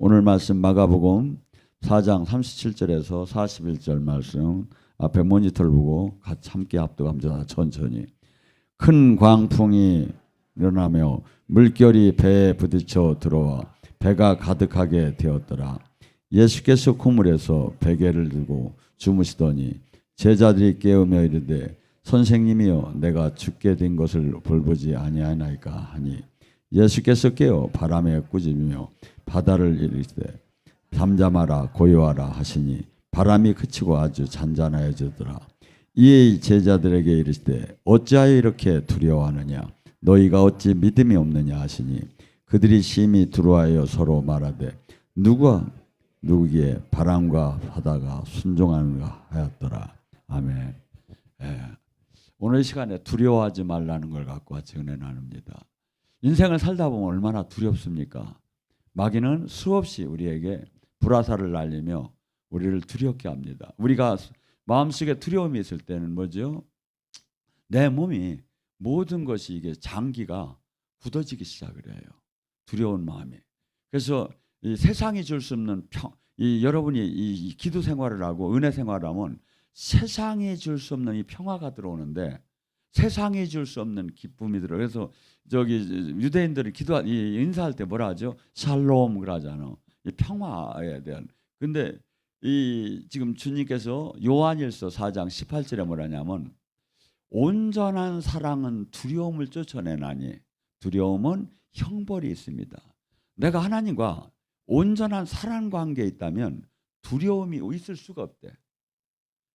오늘 말씀 마가복음 4장 37절에서 41절 말씀 앞에 모니터를 보고 같이 함께 합독합니다. 천천히. 큰 광풍이 일어나며 물결이 배에 부딪혀 들어와 배가 가득하게 되었더라. 예수께서 그물에서 베개를 들고 주무시더니 제자들이 깨우며 이르되 선생님이여 내가 죽게 된 것을 볼보지 아니하나이까 하니 예수께서 깨어 바람에 꾸짖으며 바다를 이르시되 잠잠하라 고요하라 하시니 바람이 그치고 아주 잔잔하여지더라. 이에 제자들에게 이르시되 어찌하여 이렇게 두려워하느냐 너희가 어찌 믿음이 없느냐 하시니 그들이 심히 두려워하여 서로 말하되 누가 누구기에 바람과 바다가 순종하는가 하였더라. 아멘. 오늘 시간에 두려워하지 말라는 걸 갖고 같이 은혜 나눕니다. 인생을 살다 보면 얼마나 두렵습니까? 마귀는 수없이 우리에게 불화살을 날리며 우리를 두렵게 합니다. 우리가 마음속에 두려움이 있을 때는 뭐죠? 내 몸이 모든 것이 이게 장기가 굳어지기 시작을 해요. 두려운 마음이. 그래서 이 세상이 줄 수 없는 여러분이 이 기도 생활을 하고 은혜 생활을 하면 세상이 줄 수 없는 이 평화가 들어오는데 세상이 줄 수 없는 기쁨이 들어. 그래서 저기 유대인들이 인사할 때 뭐라 하죠? 샬롬 그러잖아. 이 평화에 대한. 근데 이 지금 주님께서 요한일서 4장 18절에 뭐라냐면 온전한 사랑은 두려움을 쫓아내나니 두려움은 형벌이 있습니다. 내가 하나님과 온전한 사랑 관계에 있다면 두려움이 있을 수가 없대.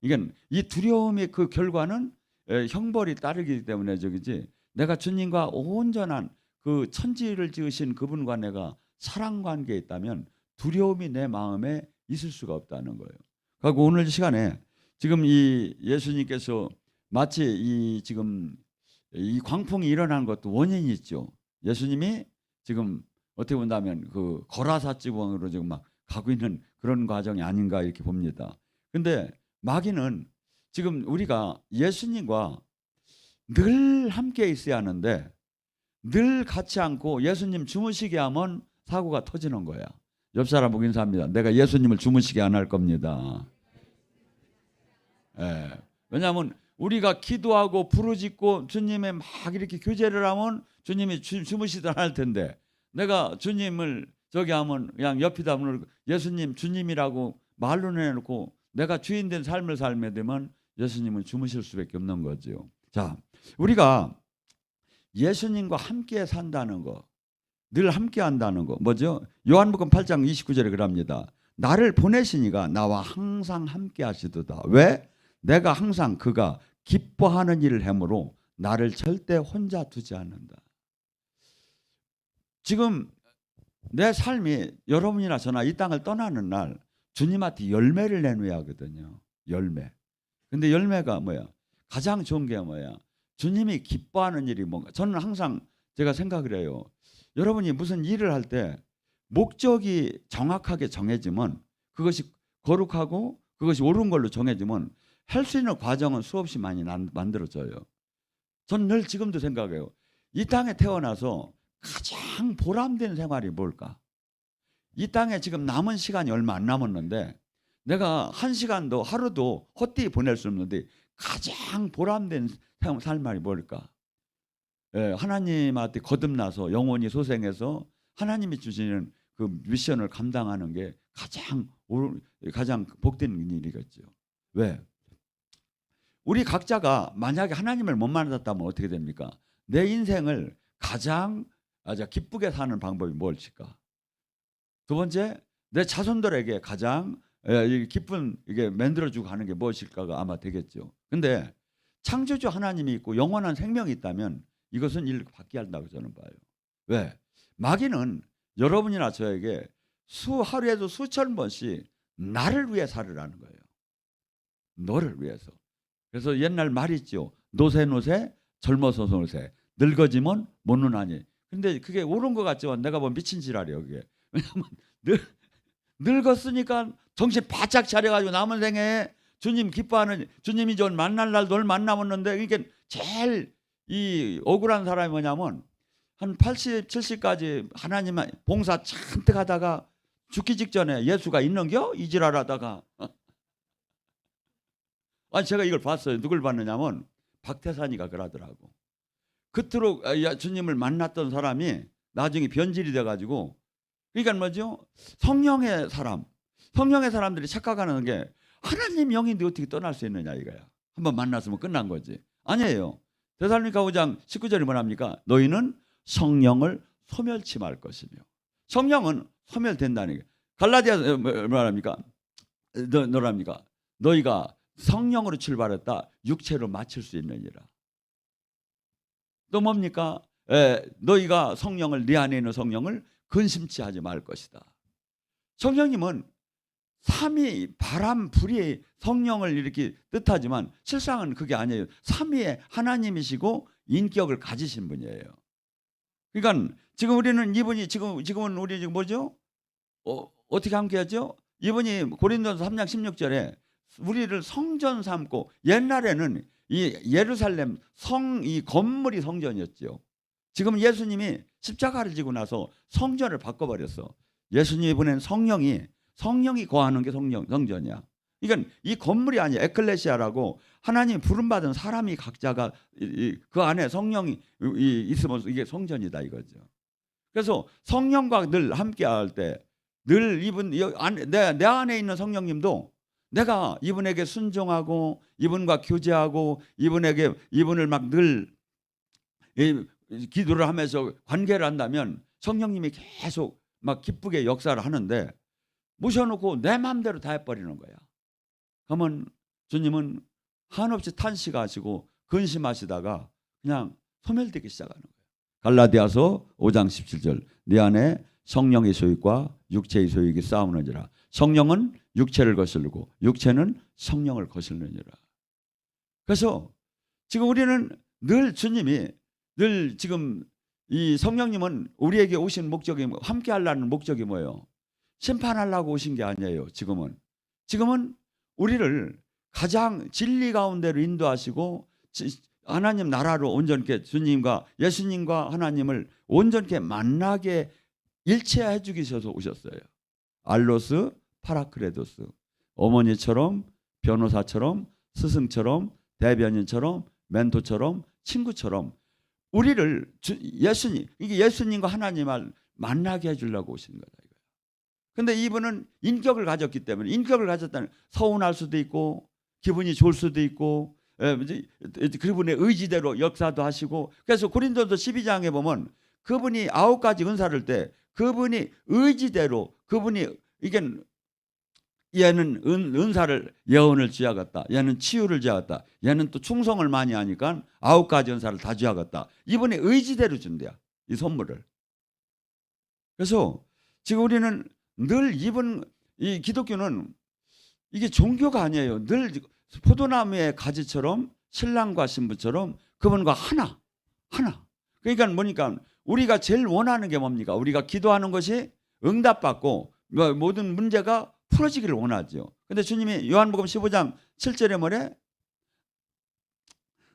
이게 이 두려움의 그 결과는 형벌이 따르기 때문에 저기지. 내가 주님과 온전한 그 천지를 지으신 그분과 내가 사랑 관계에 있다면 두려움이 내 마음에 있을 수가 없다는 거예요. 그리고 오늘 시간에 지금 이 예수님께서 마치 이 지금 이 광풍이 일어난 것도 원인이 있죠. 예수님이 지금 어떻게 본다면 그 거라사 지방으로 지금 막 가고 있는 그런 과정이 아닌가 이렇게 봅니다. 근데 마귀는 지금 우리가 예수님과 늘 함께 있어야 하는데 늘 같이 않고 예수님 주무시게 하면 사고가 터지는 거야. 옆 사람 보고 인사합니다. 내가 예수님을 주무시게 안 할 겁니다. 왜냐하면 우리가 기도하고 부르짖고 주님의 막 이렇게 교제를 하면 주님이 주무시든 할 텐데 내가 주님을 저기 하면 그냥 옆이다 보면 예수님 주님이라고 말로 내놓고 내가 주인 된 삶을 살게 되면 예수님은 주무실 수밖에 없는 거죠. 자, 우리가 예수님과 함께 산다는 거, 늘 함께 한다는 거 뭐죠? 요한복음 8장 29절에 그럽니다. 나를 보내시니가 나와 항상 함께 하시도다. 왜? 내가 항상 그가 기뻐하는 일을 함으로 나를 절대 혼자 두지 않는다. 지금 내 삶이 여러분이나 저나 이 땅을 떠나는 날 주님한테 열매를 내놓아야 하거든요. 열매. 근데 열매가 뭐야? 가장 좋은 게 뭐야? 주님이 기뻐하는 일이 뭔가. 저는 항상 제가 생각을 해요. 여러분이 무슨 일을 할 때 목적이 정확하게 정해지면 그것이 거룩하고 그것이 옳은 걸로 정해지면 할 수 있는 과정은 수없이 많이 만들어져요. 저는 늘 지금도 생각해요. 이 땅에 태어나서 가장 보람된 생활이 뭘까? 이 땅에 지금 남은 시간이 얼마 안 남았는데 내가 한 시간도 하루도 헛되이 보낼 수 없는데 가장 보람된 삶이 뭘까? 하나님한테 거듭나서 영원히 소생해서 하나님이 주시는 그 미션을 감당하는 게 가장 복된 일이겠죠. 왜? 우리 각자가 만약에 하나님을 못 만났다면 어떻게 됩니까? 내 인생을 가장 기쁘게 사는 방법이 무엇일까? 두 번째, 내 자손들에게 가장 기쁜 이게 만들어주고 하는 게 무엇일까가 아마 되겠죠. 근데 창조주 하나님이 있고 영원한 생명이 있다면 이것은 이렇게 바뀌어야 한다고 저는 봐요. 왜? 마귀는 여러분이나 저에게 하루에도 수천 번씩 나를 위해 살으라는 거예요. 너를 위해서. 그래서 옛날 말이 있죠. 노세 젊어서 노세 늙어지면 못 노나니. 근데 그게 옳은 것 같지만 내가 뭐 미친 지랄이에요. 그게. 왜냐하면 늙었으니까 정신 바짝 차려가지고 남은 생에 주님 기뻐하는 주님이 좀 만날 날도 얼마 안 남았는데 그러니까 제일 이 억울한 사람이 뭐냐면 한 80, 70까지 하나님 봉사 잔뜩 하다가 죽기 직전에 예수가 있는겨? 이지랄하다가 아니 제가 이걸 봤어요. 누굴 봤느냐면 박태산이가 그러더라고. 그토록 주님을 만났던 사람이 나중에 변질이 돼가지고, 그러니까 뭐죠? 성령의 사람들이 착각하는 게 하나님 영인데 어떻게 떠날 수 있느냐 이거야. 한번 만났으면 끝난 거지. 아니에요. 데살로니가 5장 19절이 뭐랍니까? 너희는 성령을 소멸침할 것이며. 성령은 소멸된다는 게. 갈라디아 뭐랍니까? 너랍니까? 너희가 성령으로 출발했다 육체로 마칠 수 있느니라. 또 뭡니까? 너희가 성령을, 네 안에 있는 성령을 근심치 하지 말 것이다. 성령님은 삼위 바람 불이 성령을 이렇게 뜻하지만 실상은 그게 아니에요. 삼위의 하나님이시고 인격을 가지신 분이에요. 그러니까 지금 우리는 이분이 지금은 우리 지금 뭐죠? 어떻게 함께하죠? 이분이 고린도서 3장 16절에 우리를 성전 삼고, 옛날에는 이 예루살렘 이 건물이 성전이었죠. 지금 예수님이 십자가를 지고 나서 성전을 바꿔버렸어. 예수님이 보낸 성령이 거하는 게 성전이야. 이건 이 건물이 아니야. 에클레시아라고 하나님 부름받은 사람이 각자가 그 안에 성령이 있으면 이게 성전이다 이거죠. 그래서 성령과 늘 함께할 때 늘 내 안에 있는 성령님도 내가 이분에게 순종하고 이분과 교제하고 이분을 막 늘 기도를 하면서 관계를 한다면 성령님이 계속 막 기쁘게 역사를 하는데, 모셔놓고 내 마음대로 다 해버리는 거야. 그러면 주님은 한없이 탄식하시고 근심하시다가 그냥 소멸되기 시작하는 거예요. 갈라디아서 5장 17절 네 안에 성령의 소유과 육체의 소유가 싸우느니라. 성령은 육체를 거스르고 육체는 성령을 거스르느니라. 그래서 지금 우리는 늘 주님이 늘 지금 이 성령님은 우리에게 오신 목적이 함께 하려는 목적이 뭐예요? 심판하려고 오신 게 아니에요. 지금은 우리를 가장 진리 가운데로 인도하시고 하나님 나라로 온전케 주님과 예수님과 하나님을 온전케 만나게 일체해 주기 위해서 오셨어요. 알로스 파라크레도스, 어머니처럼 변호사처럼 스승처럼 대변인처럼 멘토처럼 친구처럼 우리를 이게 예수님과 하나님을 만나게 해주려고 오신 거다. 그런데 이분은 인격을 가졌기 때문에, 인격을 가졌다는 서운할 수도 있고 기분이 좋을 수도 있고 그분의 의지대로 역사도 하시고, 그래서 고린도서 12장에 보면 그분이 9가지 은사를 때 그분이 의지대로 얘는 은사를 예언을 쥐어갔다, 얘는 치유를 쥐어갔다, 얘는 또 충성을 많이 하니까 9가지 은사를 다 쥐어갔다. 이분의 의지대로 준대요, 이 선물을. 그래서 지금 우리는 늘 이 기독교는 이게 종교가 아니에요. 늘 포도나무의 가지처럼 신랑과 신부처럼 그분과 하나. 그러니까 뭐니까 우리가 제일 원하는 게 뭡니까? 우리가 기도하는 것이 응답받고 모든 문제가 풀어지기를 원하죠. 근데 주님이 요한복음 15장 7절에 뭐래?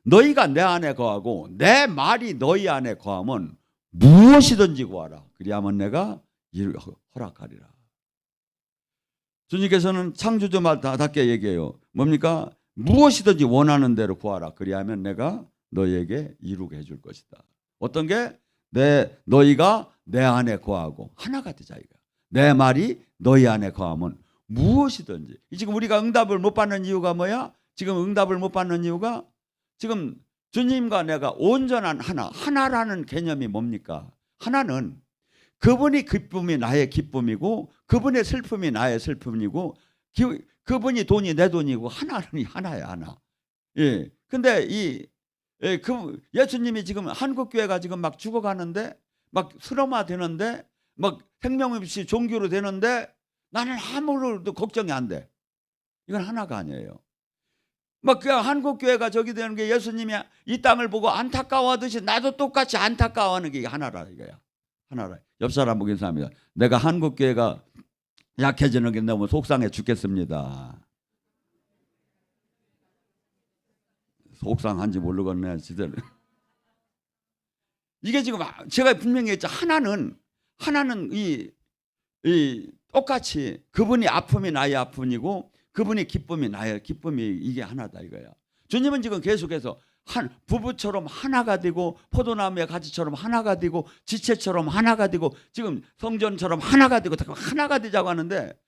너희가 내 안에 거하고 내 말이 너희 안에 거하면 무엇이든지 구하라. 그리하면 내가 허락하리라. 주님께서는 창조주마다답게 얘기해요. 뭡니까? 무엇이든지 원하는 대로 구하라. 그리하면 내가 너희에게 이루게 해줄 것이다. 어떤 게? 너희가 내 안에 거하고 하나가 되자 이거. 내 말이 너희 안에 거하면 무엇이든지. 지금 우리가 응답을 못 받는 이유가 뭐야? 지금 응답을 못 받는 이유가 지금 주님과 내가 온전한 하나라는 개념이 뭡니까? 하나는 그분이 기쁨이 나의 기쁨이고 그분의 슬픔이 나의 슬픔이고 그분이 돈이 내 돈이고 하나야 하나. 예. 근데 예수님이 지금 한국 교회가 지금 막 죽어가는데 막 슬럼화 되는데 막 생명 없이 종교로 되는데 나는 아무것도 걱정이 안 돼. 이건 하나가 아니에요. 막 그 한국 교회가 저기 되는 게 예수님이 이 땅을 보고 안타까워하듯이 나도 똑같이 안타까워하는 게 하나라 이거야. 하나라. 옆 사람 보기 인사합니다. 내가 한국 교회가 약해지는 게 너무 속상해 죽겠습니다. 속상한지 모르겠네 지들. 이게 지금 제가 분명히 했죠. 하나는 이 똑같이 그분이 아픔이 나의 아픔이고 그분이 기쁨이 나의 기쁨이 이게 하나다 이거야. 주님은 지금 계속해서 부부처럼 하나가 되고 포도나무의 가지처럼 하나가 되고 지체처럼 하나가 되고 지금 성전처럼 하나가 되고 하나가 되자고 하는데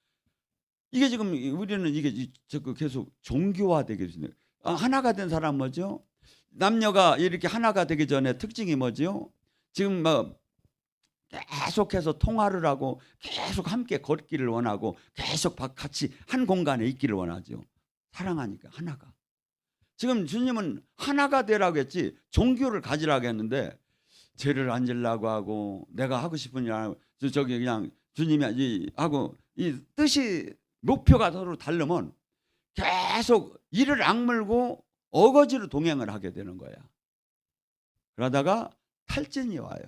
이게 지금 우리는 이게 계속 종교화되게 되는 하나가 된 사람 뭐죠? 남녀가 이렇게 하나가 되기 전에 특징이 뭐죠? 지금 뭐 계속해서 통화를 하고 계속 함께 걷기를 원하고 계속 같이 한 공간에 있기를 원하죠. 사랑하니까 하나가. 지금 주님은 하나가 되라고 했지 종교를 가지라고 했는데 죄를 안 지려고 하고 내가 하고 싶은 일 하고 저기 그냥 주님이 하고 이 뜻이 목표가 서로 다르면 계속 이를 악물고 어거지로 동행을 하게 되는 거야. 그러다가 탈진이 와요.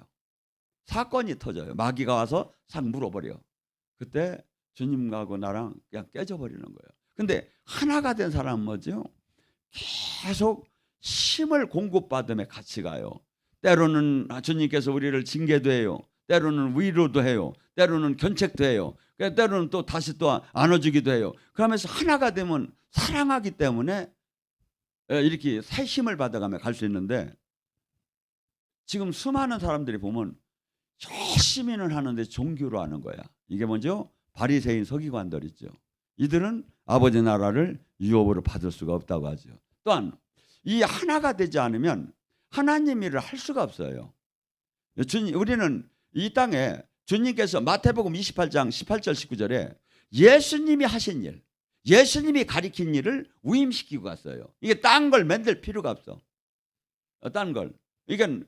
사건이 터져요. 마귀가 와서 싹 물어버려. 그때 주님하고 나랑 그냥 깨져버리는 거예요. 근데 하나가 된 사람은 뭐죠? 계속 힘을 공급받음에 같이 가요. 때로는 주님께서 우리를 징계도 해요. 때로는 위로도 해요. 때로는 견책도 해요. 때로는 또 다시 또 안아주기도 해요. 그러면서 하나가 되면 사랑하기 때문에 이렇게 새 힘을 받아가며 갈 수 있는데 지금 수많은 사람들이 보면 열심히는 하는데 종교로 하는 거야. 이게 먼저 바리새인 서기관들 있죠. 이들은 아버지 나라를 유업으로 받을 수가 없다고 하죠. 또한 이 하나가 되지 않으면 하나님 일을 할 수가 없어요. 우리는 이 땅에 주님께서 마태복음 28장 18절 19절에 예수님이 하신 일, 예수님이 가리킨 일을 위임시키고 갔어요. 이게 딴 걸 만들 필요가 없어. 딴 걸. 이건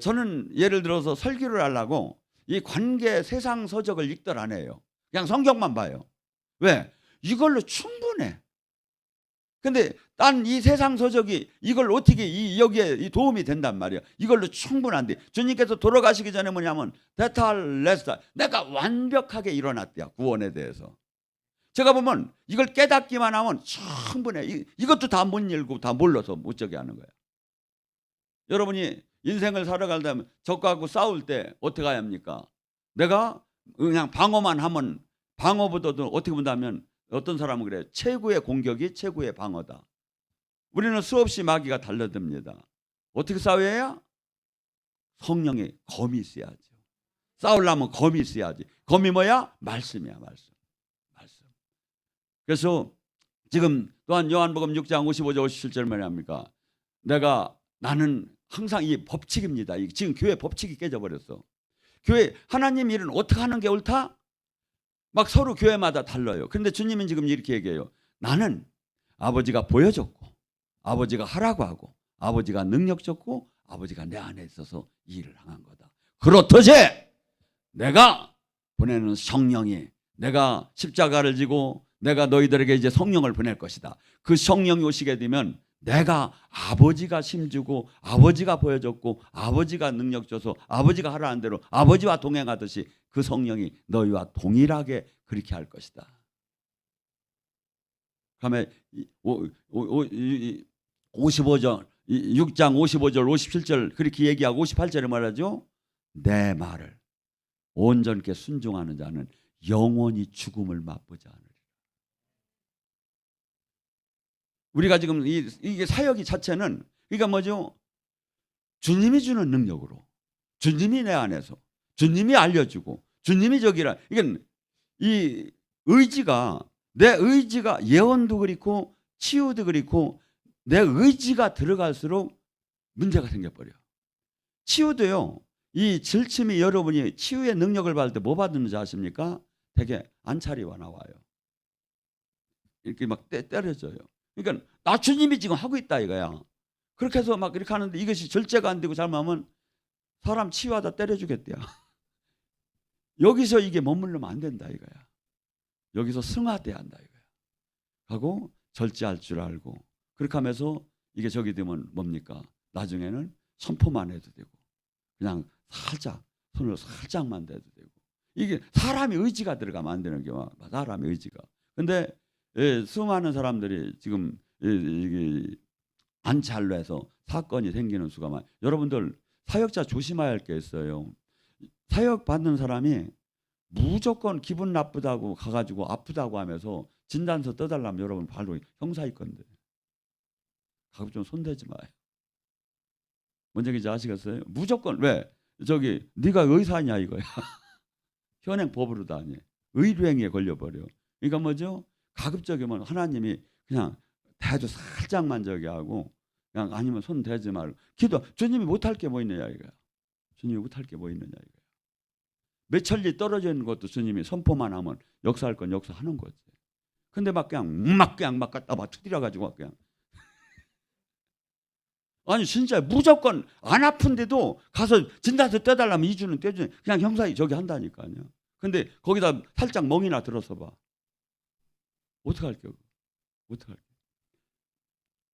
저는 예를 들어서 설교를 하려고 이 관계 세상 서적을 읽들 안 해요. 그냥 성경만 봐요. 왜? 이걸로 충분해. 근데 딴 이 세상 서적이 이걸 어떻게 여기에 도움이 된단 말이야. 이걸로 충분한데 주님께서 돌아가시기 전에 뭐냐면 데탈레스타 내가 완벽하게 일어났대요. 구원에 대해서. 제가 보면 이걸 깨닫기만 하면 충분해. 이것도 다 못 읽고 다 몰라서 못 저기 하는 거야. 여러분이 인생을 살아가려면 적하고 싸울 때 어떻게 해야 합니까? 내가 그냥 방어만 하면 방어보다도 어떻게 본다면 어떤 사람은 그래요. 최고의 공격이 최고의 방어다. 우리는 수없이 마귀가 달려듭니다. 어떻게 싸워야? 성령의 검이 있어야죠. 싸우려면 검이 있어야지. 검이 뭐야? 말씀이야. 말씀. 그래서 지금 또한 요한복음 6장 55절 57절 말합니까? 나는 항상 이 법칙입니다. 지금 교회 법칙이 깨져버렸어. 교회 하나님 일은 어떻게 하는 게 옳다? 막 서로 교회마다 달라요. 그런데 주님은 지금 이렇게 얘기해요. 나는 아버지가 보여줬고 아버지가 하라고 하고 아버지가 능력 줬고 아버지가 내 안에 있어서 이 일을 행한 거다. 그렇듯이 내가 보내는 성령이 내가 십자가를 지고 내가 너희들에게 이제 성령을 보낼 것이다. 그 성령이 오시게 되면 내가 아버지가 힘주고 아버지가 보여줬고 아버지가 능력 줘서 아버지가 하라는 대로 아버지와 동행하듯이 그 성령이 너희와 동일하게 그렇게 할 것이다. 그러면 55절 6장 55절 57절 그렇게 얘기하고 58절에 말하죠. 내 말을 온전케 순종하는 자는 영원히 죽음을 맛보지 않으리라. 우리가 지금 이게 사역이 자체는 그러니까 뭐죠? 주님이 주는 능력으로 주님이 내 안에서 주님이 알려주고 주님이 저기라. 이건 이 의지가 내 의지가 예언도 그렇고 치유도 그렇고 내 의지가 들어갈수록 문제가 생겨버려. 치유도요. 이 질침이 여러분이 치유의 능력을 받을 때 뭐 받는지 아십니까? 되게 안차리와 나와요. 이렇게 막 때려져요. 그러니까 나 주님이 지금 하고 있다 이거야. 그렇게 해서 막 이렇게 하는데 이것이 절제가 안 되고 잘못하면 사람 치유하다 때려주겠대요. 여기서 이게 머물르면 안 된다 이거야. 여기서 승화돼야 한다 이거야. 하고 절제할 줄 알고 그렇게 하면서 이게 저기 되면 뭡니까? 나중에는 선포만 해도 되고 그냥 살짝 손으로 살짝만 대도 되고 이게 사람의 의지가 들어가면 안 되는 게 사람의 의지가. 근데 수많은 사람들이 지금 이게 안찰로 해서 사건이 생기는 수가 많아요. 여러분들 사역자 조심해야 할 게 있어요. 사역 받는 사람이 무조건 기분 나쁘다고 가가지고 아프다고 하면서 진단서 떠달라면 여러분 바로 형사일 건데 가급 좀 손대지 마요. 뭔 얘기인지 아시겠어요? 무조건 왜? 저기 네가 의사냐 이거야. 현행 법으로도 아니에요. 의료행위에 걸려버려. 그러니까 뭐죠? 가급적이면 하나님이 그냥 대도 살짝만 저기 하고 그냥 아니면 손 대지 말고 기도. 주님이 못할 게 뭐 있느냐 이거야. 주님이 못할 게 뭐 있느냐 이거야. 몇 천리 떨어져 있는 것도 주님이 선포만 하면 역사할 건 역사하는 거지. 근데 막 그냥 막 갖다 막 투디려 가지고 그냥 아니 진짜 무조건 안 아픈데도 가서 진단서 떼달라면 2주는 떼주는 그냥 형사 저기 한다니까요. 근데 거기다 살짝 멍이나 들어서 봐. 어떡할게요? 어떡할게요?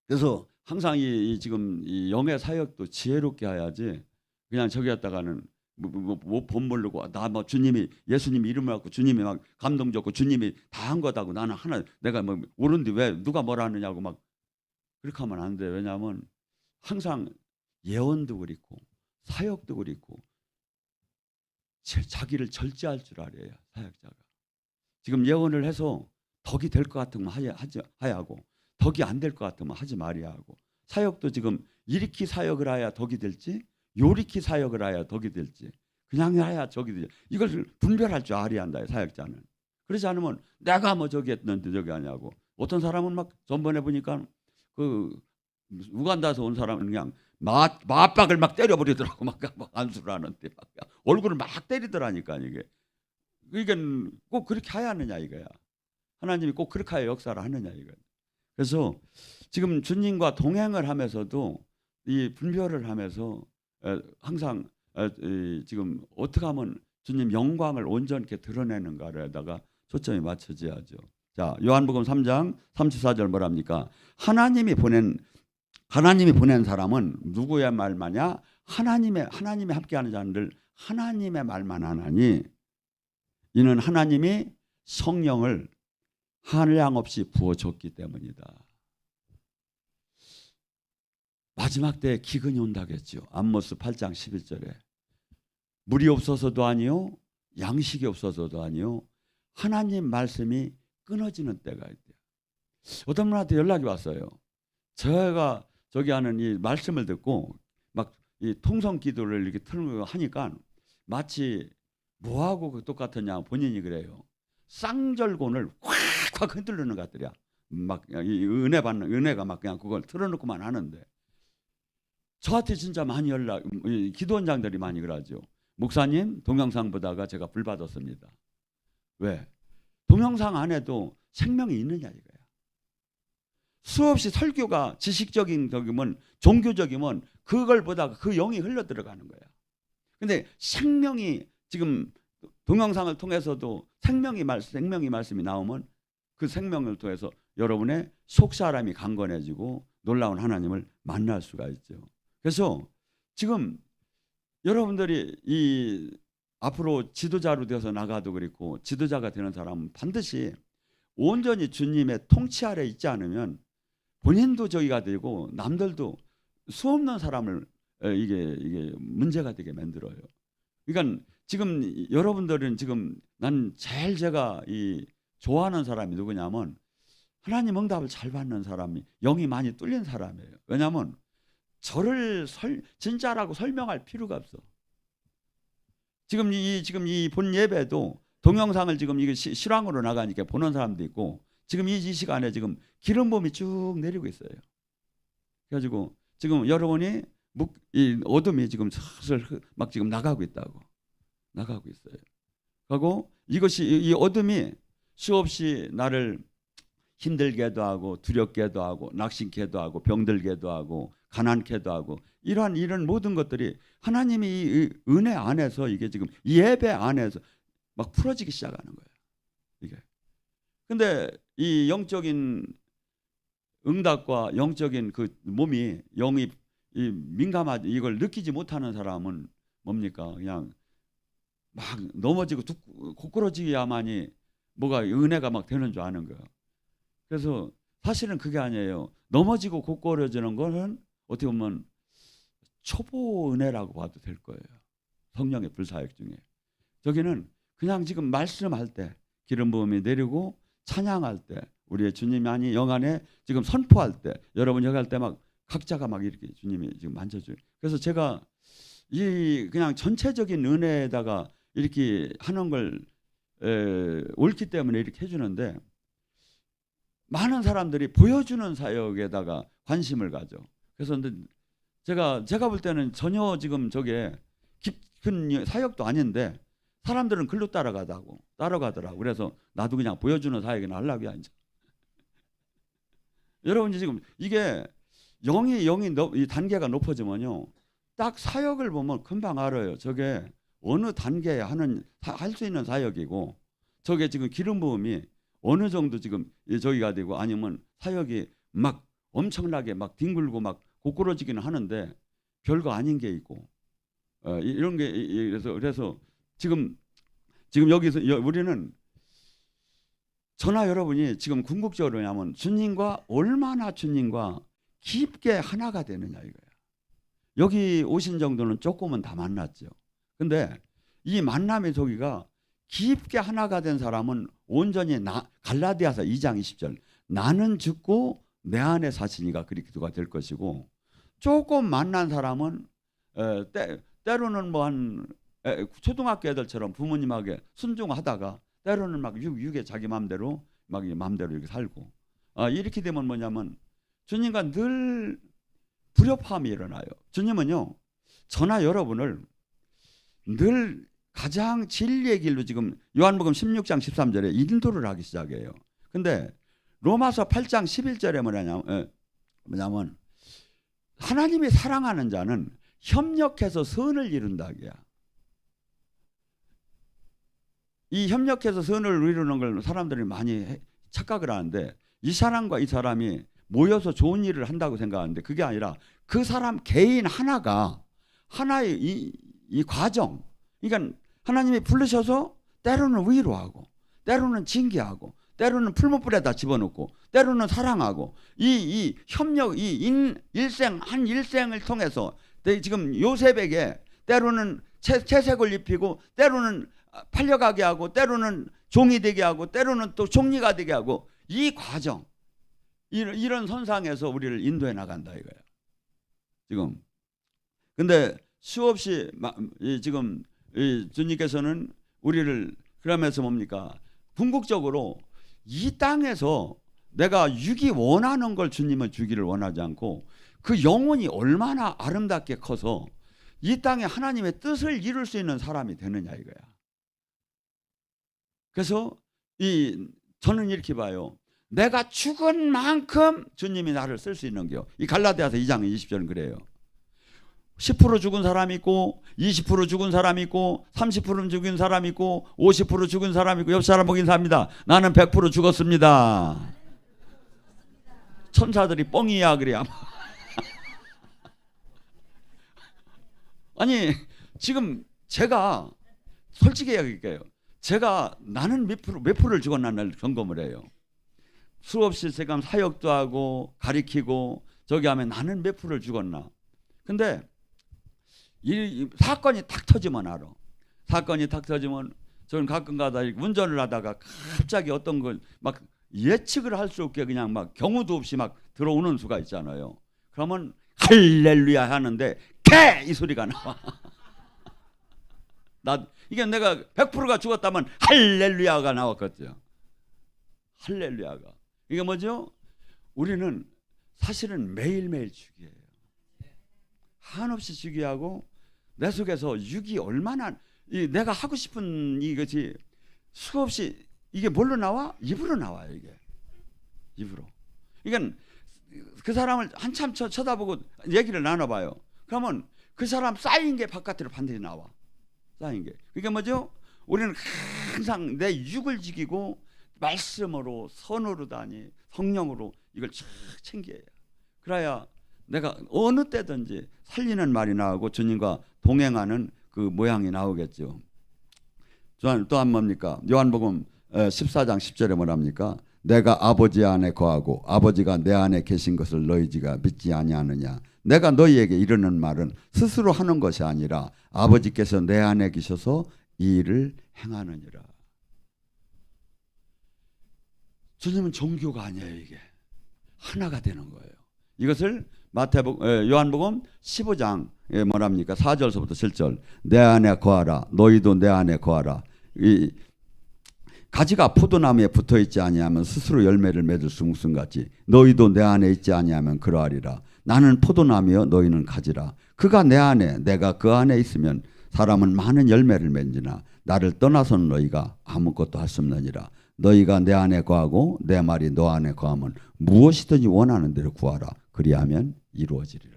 그래서 항상 이 지금 이 영의 사역도 지혜롭게 해야지 그냥 저기 했다가는 뭐 본모르고 나 뭐 주님이 예수님 이름을 갖고 주님이 막 감동 줬고 주님이 다 한 거다고 나는 하나 내가 뭐 옳은데 왜 누가 뭐라 하느냐고 막 그렇게 하면 안 돼. 왜냐하면 항상 예언도 그렇고 사역도 그렇고 자기를 절제할 줄 알아야 사역자가. 지금 예언을 해서 덕이 될 것 같으면 해야 하고 덕이 안 될 것 같으면 하지 말아야 하고 사역도 지금 이리키 사역을 해야 덕이 될지 요리키 사역을 해야 덕이 될지 그냥 해야 적이 되지. 이걸 분별할 줄 알아야 한다 사역자는. 그렇지 않으면 내가 뭐 저기 했는데 저기 하냐고. 어떤 사람은 막 전번에 보니까 그 우간다에서 온 사람은 그냥 맞박을 막 때려버리더라고. 막 안수를 하는데 막 얼굴을 막 때리더라니까 이게. 이게 꼭 그렇게 해야 하느냐 이거야. 하나님이 꼭 그렇게 해야 역사를 하느냐 이거야. 그래서 지금 주님과 동행을 하면서도 이 분별을 하면서 항상 지금 어떻게 하면 주님 영광을 온전히 드러내는가에다가 초점이 맞춰져야죠. 자, 요한복음 3장 34절 뭐랍니까? 하나님이 보낸 사람은 누구의 말마냐? 하나님이 함께하는 자들 하나님의 말만 하나니 이는 하나님이 성령을 한량 없이 부어줬기 때문이다. 마지막 때에 기근이 온다겠죠. 암모스 8장 11절에 물이 없어서도 아니요 양식이 없어서도 아니요 하나님 말씀이 끊어지는 때가 있대요. 어떤 분한테 연락이 왔어요. 제가 저기 하는 이 말씀을 듣고 막 이 통성 기도를 이렇게 틀고 하니까 마치 뭐하고 똑같았냐 본인이 그래요. 쌍절곤을 확 흔들리는 것 같더라. 막 이 은혜가 막 그냥 그걸 틀어놓고만 하는데 저한테 진짜 많이 기도원장들이 많이 그러죠. 목사님 동영상 보다가 제가 불 받았습니다. 왜? 동영상 안에도 생명이 있느냐 이거야. 수없이 설교가 지식적인 적이면 종교적이면 그걸 보다가 그 영이 흘러 들어가는 거야. 근데 생명이 지금 동영상을 통해서도 생명이 말씀이 나오면 그 생명을 통해서 여러분의 속사람이 강건해지고 놀라운 하나님을 만날 수가 있죠. 그래서 지금 여러분들이 이 앞으로 지도자로 되어서 나가도 그렇고 지도자가 되는 사람은 반드시 온전히 주님의 통치 아래 있지 않으면 본인도 저기가 되고 남들도 수없는 사람을 이게 문제가 되게 만들어요. 그러니까 지금 여러분들은 지금 난 제일 제가 이 좋아하는 사람이 누구냐면 하나님 응답을 잘 받는 사람이 영이 많이 뚫린 사람이에요. 왜냐하면 저를 진짜라고 설명할 필요가 없어. 지금 이 본 예배도 동영상을 지금 이게 실황으로 나가니까 보는 사람도 있고 지금 이 시간에 지금 기름 부음이 쭉 내리고 있어요. 그래가지고 지금 여러분이 이 어둠이 지금 슬슬 막 지금 나가고 있어요. 그리고 이 어둠이 수없이 나를 힘들게도 하고 두렵게도 하고 낙심케도 하고 병들게도 하고 가난케도 하고 이런 모든 것들이 하나님이 이 은혜 안에서 이게 지금 이 예배 안에서 막 풀어지기 시작하는 거예요. 이게. 근데 이 영적인 응답과 영적인 그 몸이 영이 이 민감하지 이걸 느끼지 못하는 사람은 뭡니까? 그냥 막 넘어지고 고꾸러지야만이 뭐가 은혜가 막 되는 줄 아는 거예요. 그래서 사실은 그게 아니에요. 넘어지고 고꾸러지는 거는 어떻게 보면 초보 은혜라고 봐도 될 거예요. 성령의 불사역 중에. 저기는 그냥 지금 말씀할 때 기름 부음이 내리고 찬양할 때 우리의 주님이 아니 영안에 지금 선포할 때 여러분 여기 할 때 막 각자가 막 이렇게 주님이 지금 만져줘요. 그래서 제가 이 그냥 전체적인 은혜에다가 이렇게 하는 걸 옳기 때문에 이렇게 해주는데 많은 사람들이 보여주는 사역에다가 관심을 가져. 그래서 근데 제가 볼 때는 전혀 지금 저게 깊은 사역도 아닌데 사람들은 글로 따라가더라고. 그래서 나도 그냥 보여주는 사역이나 하려고 이제. 여러분 지금 이게 영이 이 단계가 높아지면요, 딱 사역을 보면 금방 알아요. 저게 어느 단계에 할 수 있는 사역이고, 저게 지금 기름 부음이 어느 정도 지금 저기가 되고, 아니면 사역이 막 엄청나게 막 뒹굴고 막 고꾸러지기는 하는데 별거 아닌 게 있고, 이런 게 그래서 지금 여기서 우리는 저나 여러분이 지금 궁극적으로 하면 얼마나 주님과 깊게 하나가 되느냐 이거야. 여기 오신 정도는 조금은 다 만났죠. 근데 이 만남의 저기가 깊게 하나가 된 사람은 온전히 갈라디아서 2장 20절 나는 죽고 내 안에 사시니가 그리스도가 될 것이고, 조금 만난 사람은 때로는 뭐 한 초등학교 애들처럼 부모님에게 순종하다가 때로는 막 육에 자기 마음대로 이렇게 살고, 이렇게 되면 뭐냐면 주님과 늘 불협화음이 일어나요. 주님은요, 저나 여러분을 늘 가장 진리의 길로 지금 요한복음 16장 13절에 인도를 하기 시작해요. 근데 로마서 8장 11절에 뭐냐면 하나님이 사랑하는 자는 협력해서 선을 이룬다기야. 이 협력해서 선을 이루는 걸 사람들이 많이 착각을 하는데, 이 사람과 이 사람이 모여서 좋은 일을 한다고 생각하는데 그게 아니라 그 사람 개인 하나의 이 과정. 그러니까 하나님이 부르셔서 때로는 위로하고, 때로는 징계하고, 때로는 풀무불에다 집어넣고, 때로는 사랑하고, 이 협력, 일생을 통해서 지금 요셉에게 때로는 채색을 입히고, 때로는 팔려가게 하고, 때로는 종이 되게 하고, 때로는 또 총리가 되게 하고, 이 과정, 이런 선상에서 우리를 인도해 나간다 이거예요. 지금 근데 수없이 지금 주님께서는 우리를 그러면서 뭡니까? 궁극적으로 이 땅에서 내가 육이 원하는 걸 주님은 주기를 원하지 않고, 그 영혼이 얼마나 아름답게 커서 이 땅에 하나님의 뜻을 이룰 수 있는 사람이 되느냐 이거야. 그래서 저는 이렇게 봐요. 내가 죽은 만큼 주님이 나를 쓸 수 있는 게요. 이 갈라디아서 2장 20절은 그래요. 10% 죽은 사람이 있고, 20% 죽은 사람이 있고, 30% 죽은 사람이 있고, 50% 죽은 사람이 있고, 옆 사람 보긴 삽니다. 나는 100% 죽었습니다. 천사들이 뻥이야 그래야. 아니 지금 제가 솔직히 이야기할게요. 나는 몇 프로를 죽었나를 점검을 해요. 수없이 제가 사역도 하고 가리키고 저기 하면 나는 몇 프로를 죽었나. 근데 이 사건이 탁 터지면 알아. 사건이 탁 터지면 저는 가끔가다 운전을 하다가 갑자기 어떤 걸 막 예측을 할 수 없게 그냥 막 경우도 없이 막 들어오는 수가 있잖아요. 그러면 할렐루야 하는데 개! 이 소리가 나와. 이게 내가 100%가 죽었다면 할렐루야가 나왔겠죠. 할렐루야가. 이게 뭐죠? 우리는 사실은 매일매일 주기예요. 한없이 주기하고, 내 속에서 육이 얼마나 내가 하고 싶은 이것이 수없이 이게 뭘로 나와? 입으로 나와요. 이게 입으로. 그러니까 그 사람을 한참 쳐다보고 얘기를 나눠봐요. 그러면 그 사람 쌓인 게 바깥으로 반드시 나와. 쌓인 게. 그게 뭐죠? 우리는 항상 내 육을 지키고 말씀으로, 선으로 다니, 성령으로 이걸 쫙 챙겨야 해요. 그래야 내가 어느 때든지 살리는 말이 나오고 주님과 동행하는 그 모양이 나오겠죠. 또한 뭡니까? 요한복음 14장 10절에 뭐랍니까? 내가 아버지 안에 거하고 아버지가 내 안에 계신 것을 너희가 믿지 아니하느냐. 내가 너희에게 이르는 말은 스스로 하는 것이 아니라 아버지께서 내 안에 계셔서 이 일을 행하느니라. 주님은 종교가 아니에요. 이게 하나가 되는 거예요. 이것을 요한복음 15장 뭐랍니까? 4절서부터 7절. 내 안에 거하라. 너희도 내 안에 거하라. 이 가지가 포도나무에 붙어 있지 아니하면 스스로 열매를 맺을 수 무슨같이 너희도 내 안에 있지 아니하면 그러하리라. 나는 포도나무여 너희는 가지라. 그가 내 안에 내가 그 안에 있으면 사람은 많은 열매를 맺으나 나를 떠나서는 너희가 아무것도 할 수 없느니라. 너희가 내 안에 거하고 내 말이 너 안에 거하면 무엇이든지 원하는 대로 구하라. 그리하면 이루어지리라.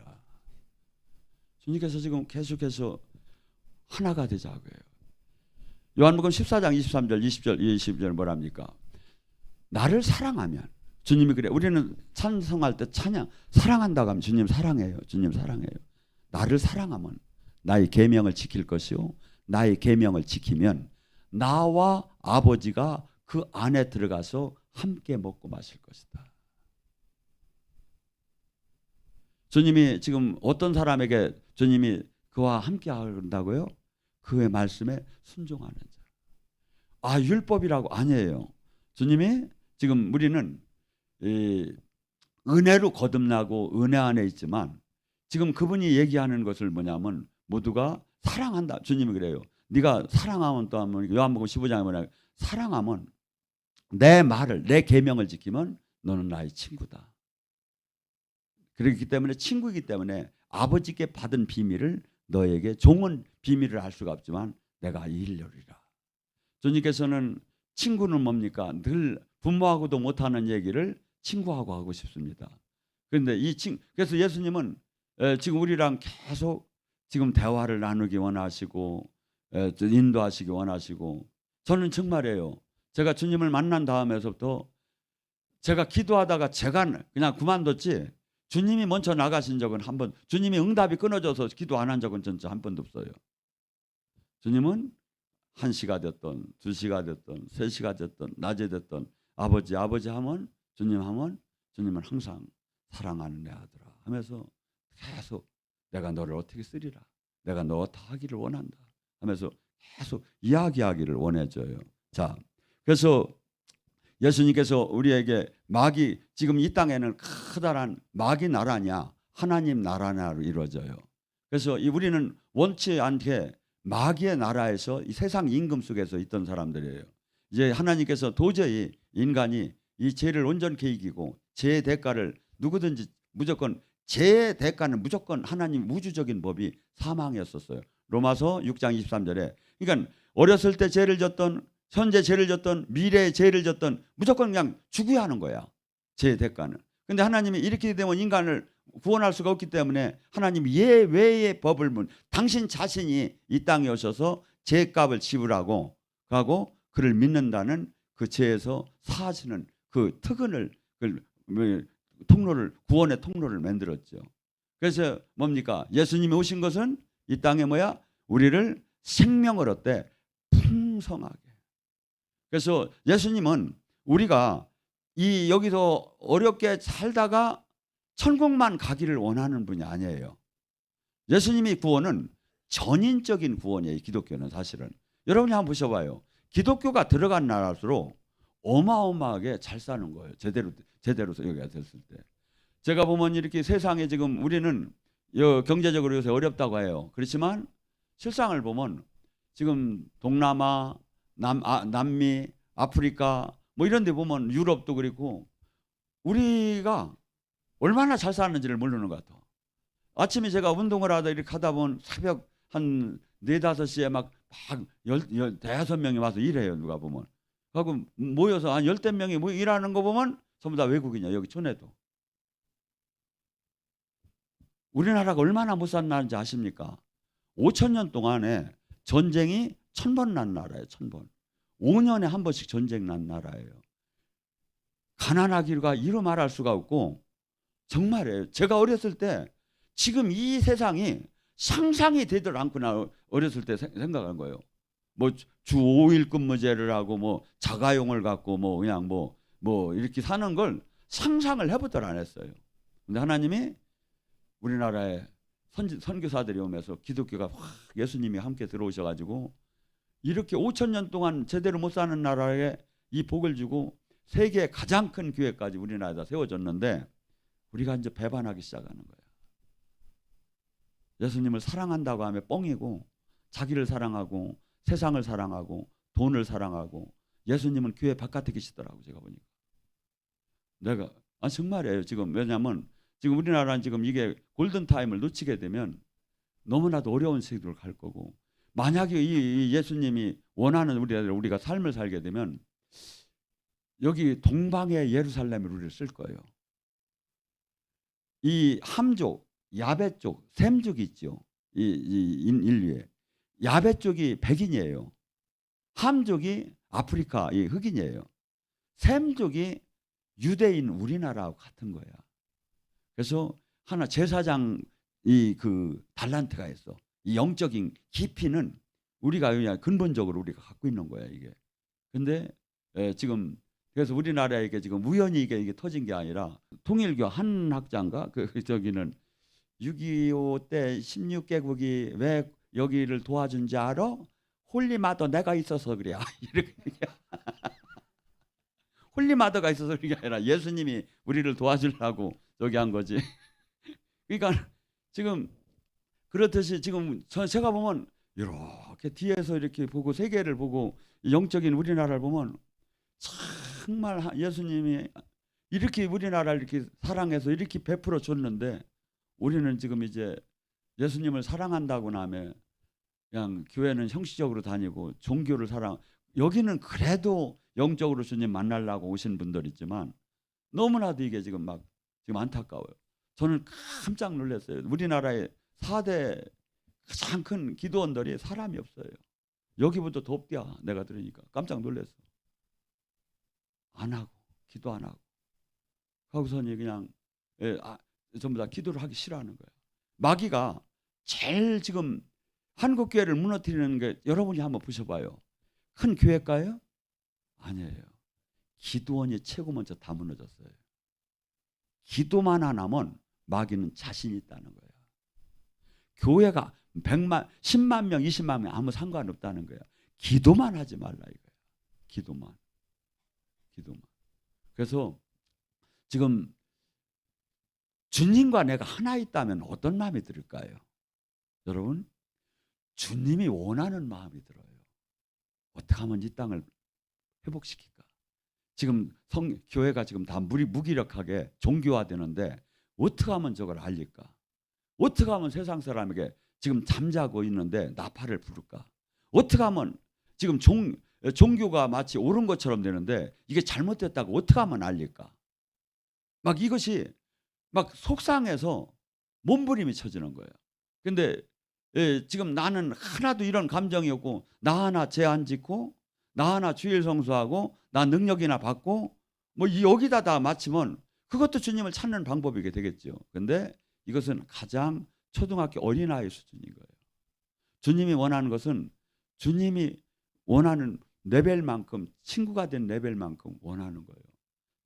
주님께서 지금 계속해서 하나가 되자고요. 요한복음 14장 23절 20절 20절 뭐랍니까? 나를 사랑하면 주님이 그래. 우리는 찬송할 때 찬양 사랑한다고 하면 주님 사랑해요. 주님 사랑해요. 나를 사랑하면 나의 계명을 지킬 것이요. 나의 계명을 지키면 나와 아버지가 그 안에 들어가서 함께 먹고 마실 것이다. 주님이 지금 어떤 사람에게 주님이 그와 함께 한다고요? 그의 말씀에 순종하는 자. 아, 율법이라고 아니에요. 주님이 지금 우리는 은혜로 거듭나고 은혜 안에 있지만 지금 그분이 얘기하는 것을 뭐냐면 모두가 사랑한다. 주님이 그래요. 네가 사랑하면 또 하면 요한복음 15장에 뭐냐? 사랑하면 내 말을 내 계명을 지키면 너는 나의 친구다. 그렇기 때문에 친구이기 때문에 아버지께 받은 비밀을 너에게 종은 비밀을 알 수가 없지만 내가 이르리라. 주님께서는 친구는 뭡니까? 늘 부모하고도 못하는 얘기를 친구하고 하고 싶습니다. 그런데 그래서 예수님은 지금 우리랑 계속 지금 대화를 나누기 원하시고 인도하시기 원하시고 저는 정말이에요. 제가 주님을 만난 다음에서부터 제가 기도하다가 제가 그냥 그만뒀지 주님이 먼저 나가신 적은 한 번, 주님이 응답이 끊어져서 기도 안 한 적은 진짜 한 번도 없어요. 주님은 1시가 됐든 2시가 됐든 3시가 됐든 낮에 됐든 아버지 하면 주님 하면 주님은 항상 사랑하는 내 아들아 하면서 계속 내가 너를 어떻게 쓰리라. 내가 너 다 하기를 원한다 하면서 계속 이야기하기를 원해줘요. 자, 그래서 예수님께서 우리에게 마귀 지금 이 땅에는 커다란 마귀 나라냐 하나님 나라냐로 이루어져요. 그래서 우리는 원치 않게 마귀의 나라에서 이 세상 임금 속에서 있던 사람들이에요. 이제 하나님께서 도저히 인간이 이 죄를 온전히 이기고 죄의 대가를 누구든지 무조건 죄의 대가는 무조건 하나님 우주적인 법이 사망이었었어요. 로마서 6장 23절에 그러니까 어렸을 때 죄를 졌던 현재 죄를 졌던 미래의 죄를 졌던 무조건 그냥 죽어야 하는 거야. 죄의 대가는. 그런데 하나님이 이렇게 되면 인간을 구원할 수가 없기 때문에 하나님이 예외의 법을 당신 자신이 이 땅에 오셔서 죄값을 지불하고 가고 그를 믿는다는 그 죄에서 사하시는 그 특권을 통로를 구원의 통로를 만들었죠. 그래서 뭡니까? 예수님이 오신 것은 이 땅에 뭐야? 우리를 생명을 얻되 풍성하게. 그래서 예수님은 우리가 여기서 어렵게 살다가 천국만 가기를 원하는 분이 아니에요. 예수님이 구원은 전인적인 구원이에요. 기독교는 사실은. 여러분이 한번 보셔봐요. 기독교가 들어간 나라일수록 어마어마하게 잘 사는 거예요. 제대로 여기가 됐을 때. 제가 보면 이렇게 세상에 지금 우리는 경제적으로 요새 어렵다고 해요. 그렇지만 실상을 보면 지금 동남아, 남미, 아프리카 뭐 이런 데 보면 유럽도 그렇고 우리가 얼마나 잘 사는지를 모르는 것 같아. 아침에 제가 운동을 하다 이렇게 하다 보면 새벽 한 4, 5시에 막 15명이 와서 일해요. 누가 보면. 하고 모여서 한 10명이 뭐 일하는 거 보면 전부 다 외국인이야. 여기 촌에도. 우리나라가 얼마나 못 살았는지 아십니까? 5,000년 동안에 전쟁이 1,000번 난 나라예요. 1,000번. 5년에 한 번씩 전쟁 난 나라예요. 가난하기가 이루 말할 수가 없고 정말이에요. 제가 어렸을 때 지금 이 세상이 상상이 되들 않구나 어렸을 때 생각한 거예요. 뭐 주 5일 근무제를 하고 뭐 자가용을 갖고 뭐 그냥 뭐 이렇게 사는 걸 상상을 해보들 안 했어요. 근데 하나님이 우리나라에 선교사들이 오면서 기독교가 확 예수님이 함께 들어오셔가지고 이렇게 5천 년 동안 제대로 못 사는 나라에 이 복을 주고 세계 가장 큰 교회까지 우리나라에다 세워졌는데 우리가 이제 배반하기 시작하는 거예요. 예수님을 사랑한다고 하면 뻥이고 자기를 사랑하고 세상을 사랑하고 돈을 사랑하고 예수님은 교회 바깥에 계시더라고 제가 보니까. 내가 정말이에요. 지금 왜냐하면 지금 우리나라는 지금 이게 골든타임을 놓치게 되면 너무나도 어려운 시기로 갈 거고 만약에 이 예수님이 원하는 우리가 삶을 살게 되면 여기 동방의 예루살렘을 우리를 쓸 거예요. 이 함족, 야베 쪽, 셈족이 있죠. 이 인류에. 야베 쪽이 백인이에요. 함족이 아프리카 이 흑인이에요. 셈족이 유대인 우리나라하고 같은 거야. 그래서 하나 제사장 이 그 달란트가 있어. 이 영적인 깊이는 우리가 그냥 근본적으로 우리가 갖고 있는 거야 이게. 근데 지금 그래서 우리나라에 이게 지금 우연히 이게 터진 게 아니라 통일교 한 학자인가 저기는 6.25 때 16개국이 왜 여기를 도와준지 알아? 홀리마더 내가 있어서 그래. 이렇게 홀리마더가 있어서 그게 아니라 예수님이 우리를 도와주려고 저기 한 거지. 그러니까 지금 그렇듯이 지금 제가 보면 이렇게 뒤에서 이렇게 보고 세계를 보고 영적인 우리나라를 보면 정말 예수님이 이렇게 우리나라를 이렇게 사랑해서 이렇게 베풀어 줬는데 우리는 지금 이제 예수님을 사랑한다고 나면 그냥 교회는 형식적으로 다니고 종교를 여기는 그래도 영적으로 주님 만나려고 오신 분들 있지만 너무나도 이게 지금 막 지금 안타까워요. 저는 깜짝 놀랐어요. 우리나라의 4대 가장 큰 기도원들이 사람이 없어요. 여기부터 덥디야 내가 들으니까 깜짝 놀랐어. 안 하고 기도 안 하고 거기서는 그냥 전부 다 기도를 하기 싫어하는 거예요. 마귀가 제일 지금 한국 교회를 무너뜨리는 게 여러분이 한번 보셔봐요. 큰 교회일까요? 아니에요. 기도원이 최고 먼저 다 무너졌어요. 기도만 안 하면 마귀는 자신이 있다는 거예요. 교회가 100만, 10만 명, 20만 명 아무 상관없다는 거예요. 기도만 하지 말라 이거예요. 기도만. 그래서 지금 주님과 내가 하나 있다면 어떤 마음이 들을까요? 여러분, 주님이 원하는 마음이 들어요. 어떻게 하면 이 땅을 회복시킬까? 지금 교회가 지금 다 무기력하게 종교화되는데 어떻게 하면 저걸 알릴까? 어떻게 하면 세상 사람에게 지금 잠자고 있는데 나팔을 부를까? 어떻게 하면 지금 종교가 마치 옳은 것처럼 되는데 이게 잘못됐다고 어떻게 하면 알릴까? 막 이것이 막 속상해서 몸부림이 쳐지는 거예요. 근데 지금 나는 하나도 이런 감정이 없고 나 하나 죄 안 짓고 나 하나 주일 성수하고 나 능력이나 받고 뭐 여기다 다 맞추면 그것도 주님을 찾는 방법이게 되겠죠. 근데 이것은 가장 초등학교 어린아이 수준인 거예요. 주님이 원하는 것은 주님이 원하는 레벨만큼 친구가 된 레벨만큼 원하는 거예요.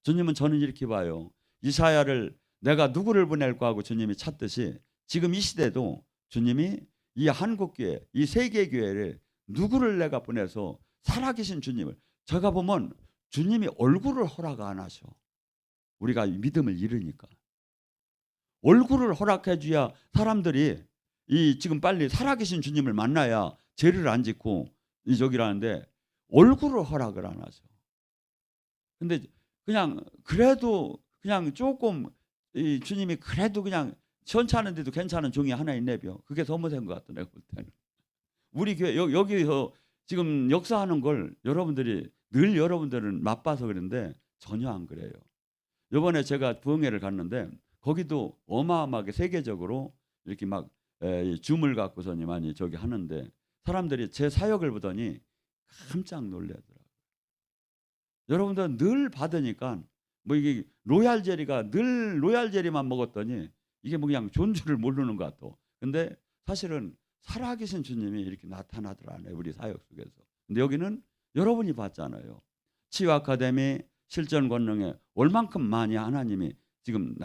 주님은 저는 이렇게 봐요. 이사야를 내가 누구를 보낼까 하고 주님이 찾듯이 지금 이 시대도 주님이 이 한국교회, 이 세계교회를 누구를 내가 보내서 살아계신 주님을 제가 보면 주님이 얼굴을 허락 안 하셔. 우리가 믿음을 잃으니까. 얼굴을 허락해 줘야 사람들이 이 지금 빨리 살아계신 주님을 만나야 죄를 안 짓고 이 저기라는데 얼굴을 허락을 안 하셔. 근데 그냥 그래도 그냥 조금 이 주님이 그래도 그냥 시원찮은데도 괜찮은 종이 하나 있네요. 그게 더 못한 것 같아 내가 볼 때는. 우리 교회 여기서 지금 역사하는 걸 여러분들이 늘 여러분들은 맛봐서 그런데 전혀 안 그래요. 이번에 제가 부흥회를 갔는데 거기도 어마어마하게 세계적으로 이렇게 막 줌을 갖고서니 많이 저기 하는데 사람들이 제 사역을 보더니 깜짝 놀라더라고요. 여러분들 늘 받으니까 뭐 이게 로얄 젤리가 늘 로얄 젤리만 먹었더니 이게 뭐 그냥 존재를 모르는 것 같아. 근데 사실은 살아계신 주님이 이렇게 나타나더라네 우리 사역 속에서. 근데 여기는 여러분이 봤잖아요. 치유 아카데미 실전 권능에 얼만큼 많이 하나님이 지금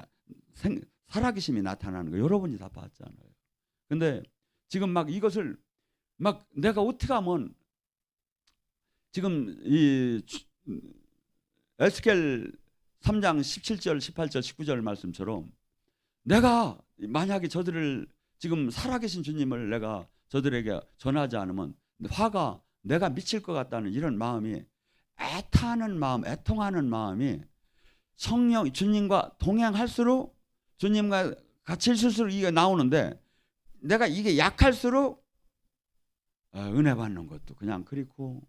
살아계심이 나타나는 거 여러분이 다 봤잖아요. 근데 지금 막 이것을 막 내가 어떻게 하면 지금 이 에스겔 3장 17절, 18절, 19절 말씀처럼 내가 만약에 저들을 지금 살아계신 주님을 내가 저들에게 전하지 않으면 화가 내가 미칠 것 같다는 이런 마음이 애타는 마음, 애통하는 마음이 성령 주님과 동행할수록 주님과 같이 있을수록 이게 나오는데 내가 이게 약할수록 은혜 받는 것도 그냥 그렇고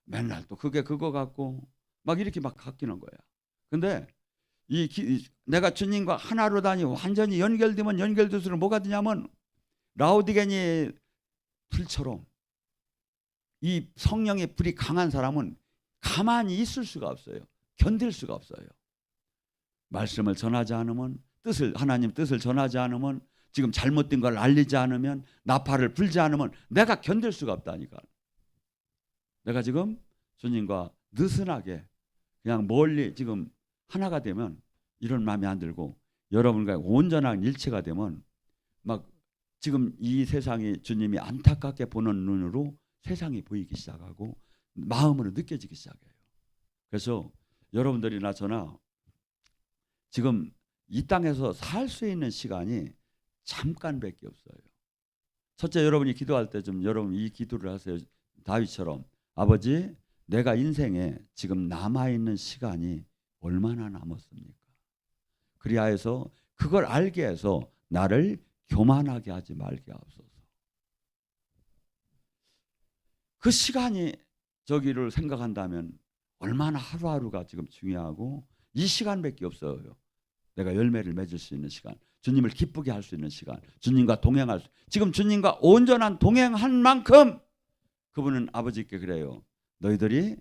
맨날 또 그게 그거 같고 막 이렇게 막 바뀌는 거야. 근데 내가 주님과 하나로 다니 완전히 연결되면 연결될수록 뭐가 되냐면 라우디게니 불처럼 이 성령의 불이 강한 사람은 가만히 있을 수가 없어요. 견딜 수가 없어요. 말씀을 전하지 않으면 하나님 뜻을 전하지 않으면 지금 잘못된 걸 알리지 않으면 나팔을 불지 않으면 내가 견딜 수가 없다니까. 내가 지금 주님과 느슨하게 그냥 멀리 지금 하나가 되면 이런 마음이 안 들고 여러분과 온전한 일체가 되면 막 지금 이 세상이 주님이 안타깝게 보는 눈으로 세상이 보이기 시작하고 마음으로 느껴지기 시작해요. 그래서 여러분들이나 저나 지금 이 땅에서 살 수 있는 시간이 잠깐밖에 없어요. 첫째, 여러분이 기도할 때 좀 여러분 이 기도를 하세요. 다윗처럼 아버지 내가 인생에 지금 남아있는 시간이 얼마나 남았습니까? 그리하여서 그걸 알게 해서 나를 교만하게 하지 말게 하옵소서. 그 시간이 저기를 생각한다면 얼마나 하루하루가 지금 중요하고 이 시간밖에 없어요. 내가 열매를 맺을 수 있는 시간, 주님을 기쁘게 할 수 있는 시간, 주님과 동행할 수, 지금 주님과 온전한 동행한 만큼 그분은 아버지께 그래요. 너희들이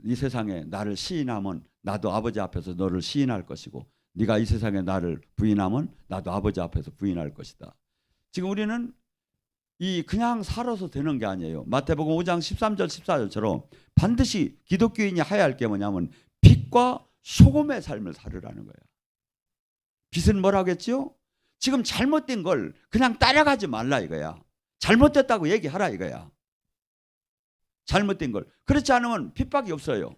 이 세상에 나를 시인하면 나도 아버지 앞에서 너를 시인할 것이고 네가 이 세상에 나를 부인하면 나도 아버지 앞에서 부인할 것이다. 지금 우리는 이 그냥 살아서 되는 게 아니에요. 마태복음 5장 13절 14절처럼 반드시 기독교인이 해야 할 게 뭐냐면 빛과 소금의 삶을 살으라는 거예요. 빛은 뭐라고 했죠? 지금 잘못된 걸 그냥 따라가지 말라 이거야. 잘못됐다고 얘기하라 이거야. 잘못된 걸. 그렇지 않으면 핍박이 없어요.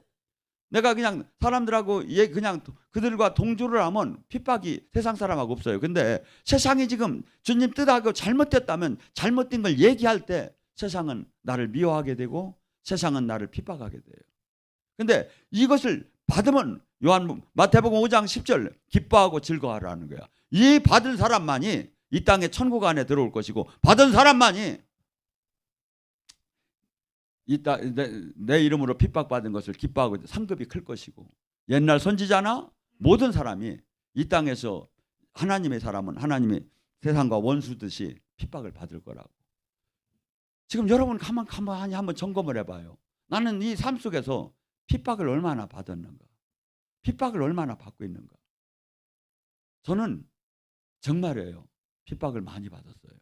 내가 그냥 사람들하고 그냥 그들과 동조를 하면 핍박이 세상 사람하고 없어요. 근데 세상이 지금 주님 뜻하고 잘못됐다면 잘못된 걸 얘기할 때 세상은 나를 미워하게 되고 세상은 나를 핍박하게 돼요. 근데 이것을 받으면 마태복음 5장 10절 기뻐하고 즐거워하라는 거야. 이 받은 사람만이 이 땅에 천국 안에 들어올 것이고 받은 사람만이 내 이름으로 핍박받은 것을 기뻐하고 상급이 클 것이고 옛날 선지자나 모든 사람이 이 땅에서 하나님의 사람은 하나님의 세상과 원수듯이 핍박을 받을 거라고. 지금 여러분 가만히 한번 점검을 해봐요. 나는 이 삶 속에서 핍박을 얼마나 받았는가, 핍박을 얼마나 받고 있는가. 저는 정말이에요. 핍박을 많이 받았어요.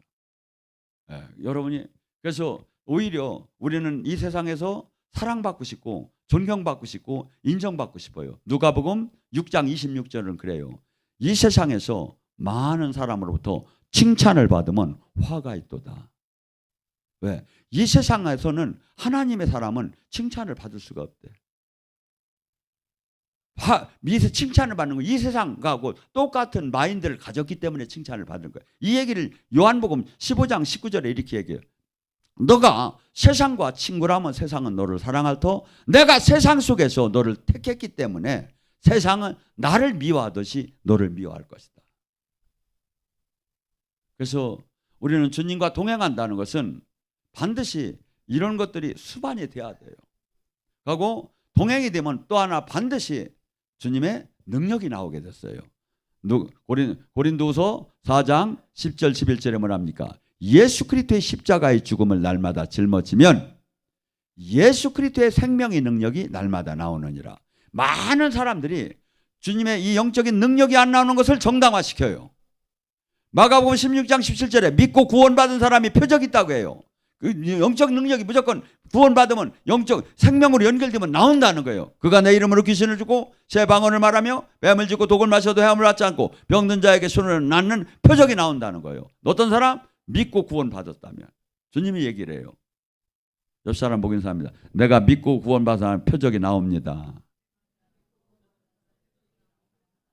여러분이 그래서 오히려 우리는 이 세상에서 사랑받고 싶고 존경받고 싶고 인정받고 싶어요. 누가복음 6장 26절은 그래요. 이 세상에서 많은 사람으로부터 칭찬을 받으면 화가 있도다. 왜? 이 세상에서는 하나님의 사람은 칭찬을 받을 수가 없대. 칭찬을 받는 거 이 세상하고 똑같은 마인드를 가졌기 때문에 칭찬을 받는 거예요. 이 얘기를 요한복음 15장 19절에 이렇게 얘기해요. 너가 세상과 친구라면 세상은 너를 사랑할 터 내가 세상 속에서 너를 택했기 때문에 세상은 나를 미워하듯이 너를 미워할 것이다. 그래서 우리는 주님과 동행한다는 것은 반드시 이런 것들이 수반이 돼야 돼요. 그리고 동행이 되면 또 하나 반드시 주님의 능력이 나오게 됐어요. 고린도후서 4장 10절 11절에 뭐랍니까? 예수 그리스도의 십자가의 죽음을 날마다 짊어지면 예수 그리스도의 생명의 능력이 날마다 나오느니라. 많은 사람들이 주님의 이 영적인 능력이 안 나오는 것을 정당화시켜요. 마가복음 16장 17절에 믿고 구원받은 사람이 표적이 있다고 해요. 그 영적 능력이 무조건 구원받으면 영적 생명으로 연결되면 나온다는 거예요. 그가 내 이름으로 귀신을 주고 새 방언을 말하며 뱀을 쥐고 독을 마셔도 헤엄을 앓지 않고 병든 자에게 손을 낫는 표적이 나온다는 거예요. 어떤 사람? 믿고 구원받았다면. 주님이 얘기를 해요. 옆 사람 보고 인사합니다. 내가 믿고 구원받은 사람 표적이 나옵니다.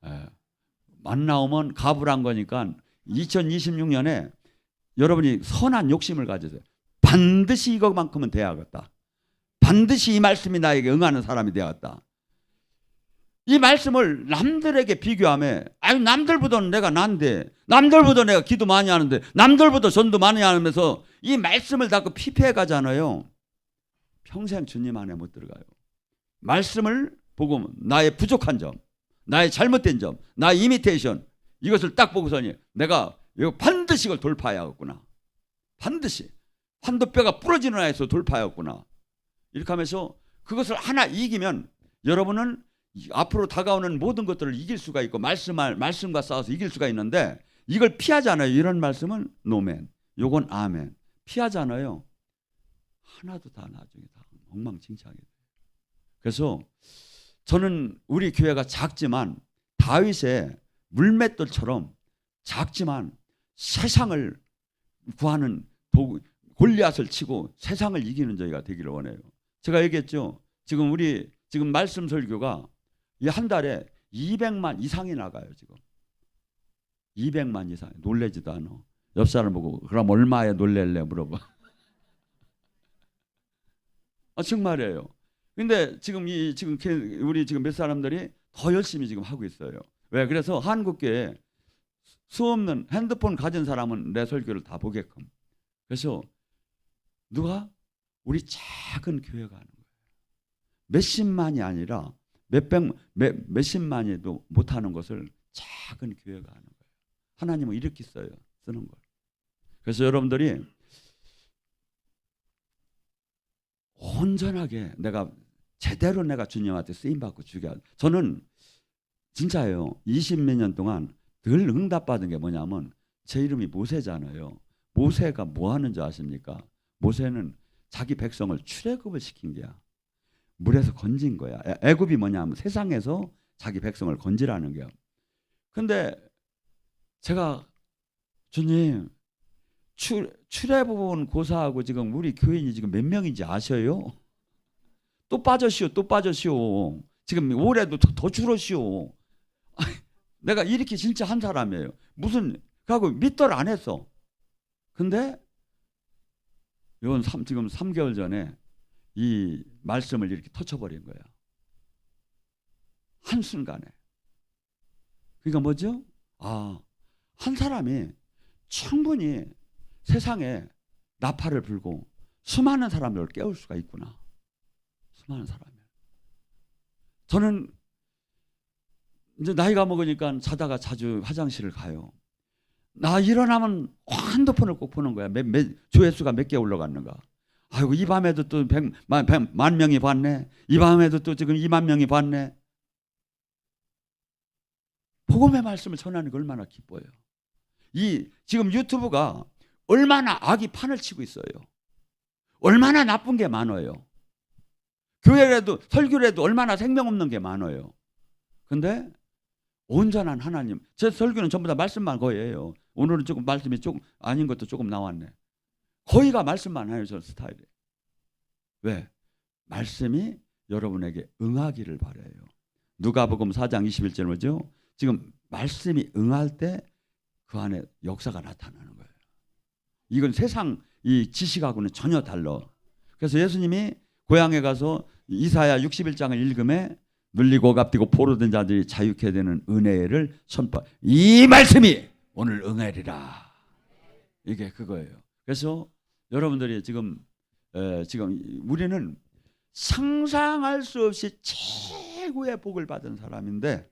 예. 안 나오면 가불한 거니까 2026년에 여러분이 선한 욕심을 가지세요. 반드시 이것만큼은 돼야겠다. 반드시 이 말씀이 나에게 응하는 사람이 되었다. 이 말씀을 남들에게 비교하며 아유 남들보다는 내가 난데 남들보다 내가 기도 많이 하는데 남들보다 전도 많이 하면서 이 말씀을 자꾸 피폐해 가잖아요. 평생 주님 안에 못 들어가요. 말씀을 보고 나의 부족한 점, 나의 잘못된 점, 나의 이미테이션 이것을 딱 보고서니 내가 이거 반드시 이걸 돌파해야겠구나. 반드시 환도뼈가 부러지는 하에서 돌파해야겠구나. 이렇게 하면서 그것을 하나 이기면 여러분은 앞으로 다가오는 모든 것들을 이길 수가 있고 말씀과 싸워서 이길 수가 있는데 이걸 피하잖아요. 이런 말씀은 노멘, 요건 아멘. 피하잖아요. 하나도 다 나중에 다 엉망진창이 돼요. 그래서 저는 우리 교회가 작지만 다윗의 물맷돌처럼 작지만 세상을 구하는 도구, 골리앗을 치고 세상을 이기는 저희가 되기를 원해요. 제가 얘기했죠. 지금 말씀 설교가 이 한 달에 200만 이상이 나가요. 지금 200만 이상. 놀래지도 않아. 옆 사람 보고 그럼 얼마에 놀랄래 물어봐. 정말이에요. 근데 지금 우리 지금 몇 사람들이 더 열심히 지금 하고 있어요. 왜? 그래서 한국교회 수없는 핸드폰 가진 사람은 내 설교를 다 보게끔. 그래서 누가 우리 작은 교회가 하는 거예요. 몇십만이 아니라 몇십만이도 못하는 것을 작은 교회가 하는 거예요. 하나님은 이렇게 써요. 쓰는 걸. 그래서 여러분들이 온전하게 제대로 내가 주님한테 쓰임받고 주게. 저는 진짜예요. 20몇 년 동안 늘 응답받은 게 뭐냐면 제 이름이 모세잖아요. 모세가 뭐 하는 줄 아십니까? 모세는 자기 백성을 출애굽을 시킨 게야. 물에서 건진 거야. 애굽이 뭐냐면 세상에서 자기 백성을 건지라는 거야. 근데 제가 주님 출애굽은 고사하고 지금 우리 교인이 지금 몇 명인지 아셔요? 또 빠졌시오. 지금 올해도 더 줄었시오. 내가 이렇게 진짜 한 사람이에요. 그하고 밑돌 안 했어. 근데 지금 3개월 전에 이 말씀을 이렇게 터쳐버린 거야. 한순간에. 그러니까 뭐죠? 한 사람이 충분히 세상에 나팔을 불고 수많은 사람들을 깨울 수가 있구나. 수많은 사람을. 저는 이제 나이가 먹으니까 자다가 자주 화장실을 가요. 나 일어나면 핸드폰을 꼭 보는 거야. 조회수가 몇 개 올라갔는가. 아이고 이 밤에도 또 100만 명이 봤네. 이 밤에도 또 지금 2만 명이 봤네. 복음의 말씀을 전하는 게 얼마나 기뻐요. 지금 유튜브가 얼마나 악이 판을 치고 있어요. 얼마나 나쁜 게 많아요. 교회라도 설교라도 얼마나 생명 없는 게 많아요. 근데 온전한 하나님. 제 설교는 전부 다 말씀만 거예요. 오늘은 조금 말씀이 조금 아닌 것도 조금 나왔네. 거의가 말씀만 해요. 저 스타일이. 왜? 말씀이 여러분에게 응하기를 바라요. 누가복음 4장 21절 뭐죠? 지금 말씀이 응할 때 그 안에 역사가 나타나는 거예요. 이건 세상 이 지식하고는 전혀 달라. 그래서 예수님이 고향에 가서 이사야 61장을 읽음에 눌리고 갑디고 포로된 자들이 자유케 되는 은혜를 선포. 이 말씀이 오늘 응하리라. 이게 그거예요. 그래서 여러분들이 지금 우리는 상상할 수 없이 최고의 복을 받은 사람인데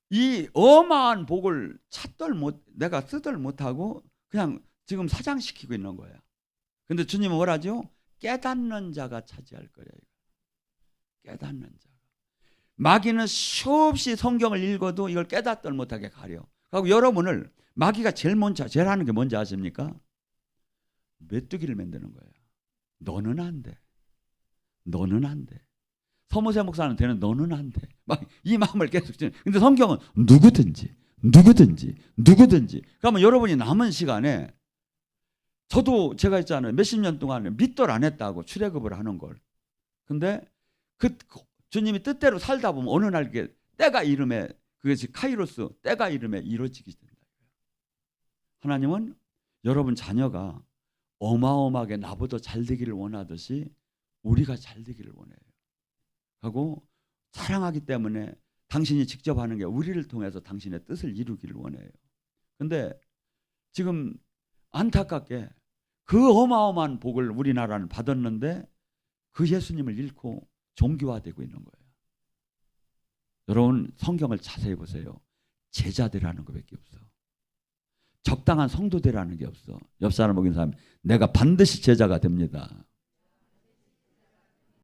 이 어마한 복을 내가 쓰들 못하고 그냥 지금 사장시키고 있는 거야. 근데 주님은 뭐라죠? 깨닫는 자가 차지할 거래요. 깨닫는 자가. 마귀는 수없이 성경을 읽어도 이걸 깨닫들 못하게 가려. 그리고 여러분을 마귀가 제일 하는 게 뭔지 아십니까? 메뚜기를 만드는 거예요. 너는 안 돼. 너는 안 돼. 서무세 목사는 되는 너는 안 돼. 막 이 마음을 계속 주는. 근데 성경은 누구든지. 그러면 여러분이 남은 시간에 저도 제가 있잖아요. 몇십 년 동안 믿들 안 했다고 출애굽을 하는 걸. 근데 그 주님이 뜻대로 살다 보면 어느 날 이게 때가 이름에 그것이 카이로스 때가 이름에 이루어지게 된다. 하나님은 여러분 자녀가 어마어마하게 나보다 잘 되기를 원하듯이 우리가 잘 되기를 원해요. 하고 사랑하기 때문에 당신이 직접 하는 게 우리를 통해서 당신의 뜻을 이루기를 원해요. 근데 지금 안타깝게 그 어마어마한 복을 우리나라는 받았는데 그 예수님을 잃고 종교화되고 있는 거예요. 여러분 성경을 자세히 보세요. 제자들이라는 것밖에 없어. 적당한 성도들이라는 게 없어. 옆 사람 보긴 사람 내가 반드시 제자가 됩니다.